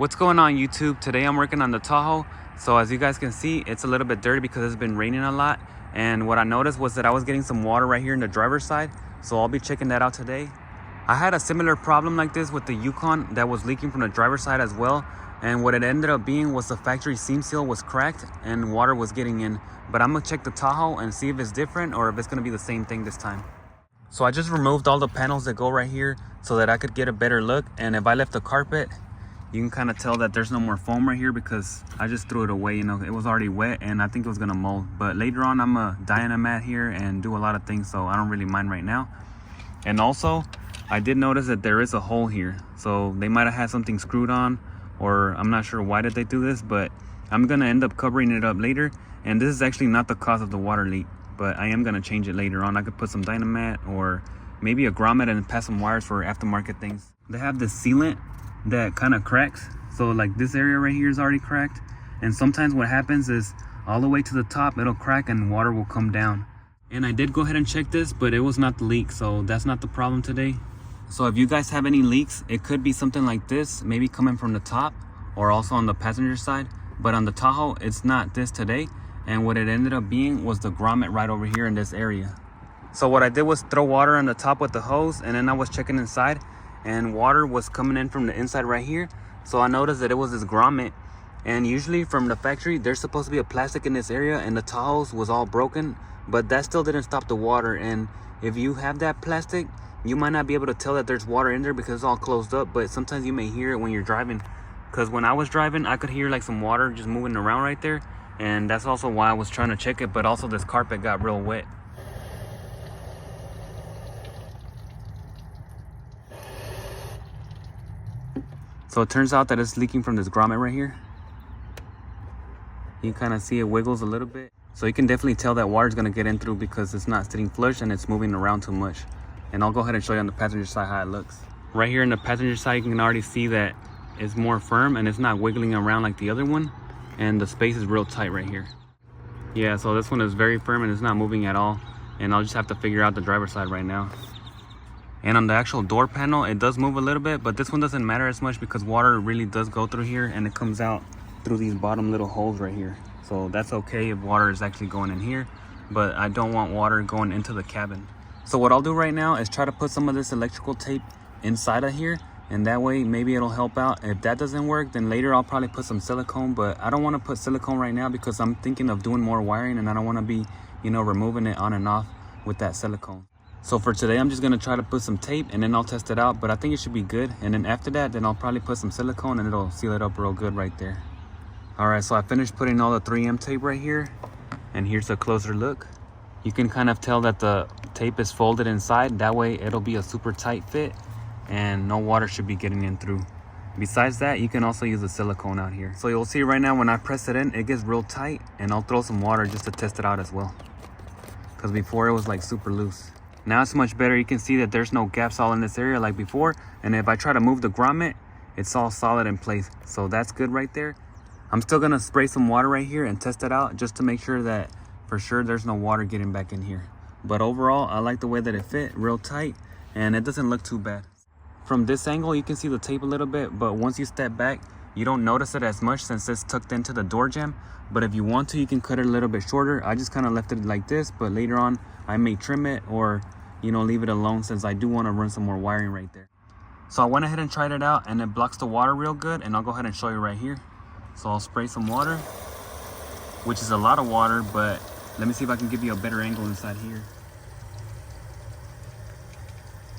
What's going on YouTube? Today I'm working on the Tahoe. So as you guys can see, it's a little bit dirty because it's been raining a lot. And what I noticed was that I was getting some water right here in the driver's side. So I'll be checking that out today. I had a similar problem like this with the Yukon that was leaking from the driver's side as well. And what it ended up being was the factory seam seal was cracked and water was getting in. But I'm gonna check the Tahoe and see if it's different or if it's gonna be the same thing this time. So I just removed all the panels that go right here so that I could get a better look. And if I left the carpet, you can kind of tell that there's no more foam right here because I just threw it away. You know, it was already wet and I think it was gonna mold. But later on, I'm gonna Dynamat here and do a lot of things, so I don't really mind right now. And also, I did notice that there is a hole here. So they might have had something screwed on, or I'm not sure why did they do this, but I'm gonna end up covering it up later. And this is actually not the cause of the water leak, but I am gonna change it later on. I could put some Dynamat or maybe a grommet and pass some wires for aftermarket things. They have this sealant that kind of cracks, so like this area right here is already cracked, and sometimes what happens is all the way to the top it'll crack and water will come down. And I did go ahead and check this, but it was not the leak, so that's not the problem today. So if you guys have any leaks, it could be something like this, maybe coming from the top or also on the passenger side. But on the Tahoe, it's not this today, and what it ended up being was the grommet right over here in this area. So what I did was throw water on the top with the hose, and then I was checking inside, and water was coming in from the inside right here. So I noticed that it was this grommet, and usually from the factory there's supposed to be a plastic in this area, and the Tahoe's was all broken, but that still didn't stop the water. And if you have that plastic, you might not be able to tell that there's water in there because it's all closed up, but sometimes you may hear it when you're driving. Because when I was driving, I could hear like some water just moving around right there, and that's also why I was trying to check it. But also this carpet got real wet. So it turns out that it's leaking from this grommet right here. You can kind of see it wiggles a little bit. So you can definitely tell that water is going to get in through because it's not sitting flush and it's moving around too much. And I'll go ahead and show you on the passenger side how it looks. Right here in the passenger side, you can already see that it's more firm and it's not wiggling around like the other one. And the space is real tight right here. Yeah, so this one is very firm and it's not moving at all. And I'll just have to figure out the driver's side right now. And on the actual door panel, it does move a little bit, but this one doesn't matter as much because water really does go through here and it comes out through these bottom little holes right here. So that's okay if water is actually going in here, but I don't want water going into the cabin. So what I'll do right now is try to put some of this electrical tape inside of here, and that way maybe it'll help out. If that doesn't work, then later I'll probably put some silicone, but I don't want to put silicone right now because I'm thinking of doing more wiring and I don't want to be, you know, removing it on and off with that silicone. So for today, I'm just going to try to put some tape and then I'll test it out, but I think it should be good. And then after that, then I'll probably put some silicone and it'll seal it up real good right there. All right, so I finished putting all the 3M tape right here, and here's a closer look. You can kind of tell that the tape is folded inside. That way it'll be a super tight fit and no water should be getting in through. Besides that, you can also use the silicone out here. So you'll see right now when I press it in, it gets real tight, and I'll throw some water just to test it out as well. Because before it was like super loose. Now it's much better. You can see that there's no gaps all in this area like before. And if I try to move the grommet, it's all solid in place. So that's good right there. I'm still gonna spray some water right here and test it out just to make sure that for sure there's no water getting back in here. But overall, I like the way that it fit, real tight, and it doesn't look too bad. From this angle, you can see the tape a little bit, but once you step back, you don't notice it as much since it's tucked into the door jamb. But if you want to, you can cut it a little bit shorter. I just kind of left it like this, but later on I may trim it or, you know, leave it alone since I do want to run some more wiring right there. So I went ahead and tried it out, and it blocks the water real good, and I'll go ahead and show you right here. So I'll spray some water, which is a lot of water, but let me see if I can give you a better angle inside here.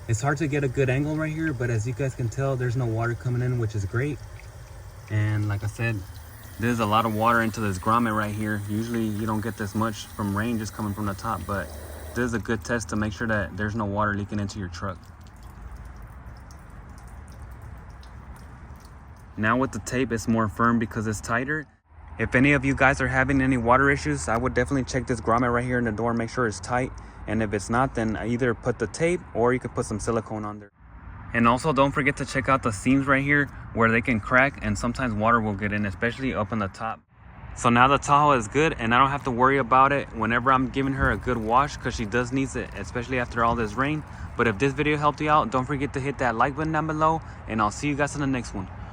It's hard to get a good angle right here, but as you guys can tell, there's no water coming in, which is great. And like I said, there's a lot of water into this grommet right here. Usually you don't get this much from rain just coming from the top, but this is a good test to make sure that there's no water leaking into your truck. Now with the tape, it's more firm because it's tighter. If any of you guys are having any water issues, I would definitely check this grommet right here in the door, make sure it's tight. And if it's not, then either put the tape or you could put some silicone on there. And also don't forget to check out the seams right here where they can crack and sometimes water will get in, especially up on the top. So now the Tahoe is good and I don't have to worry about it whenever I'm giving her a good wash, because she does need it, especially after all this rain. But if this video helped you out, don't forget to hit that like button down below, and I'll see you guys in the next one.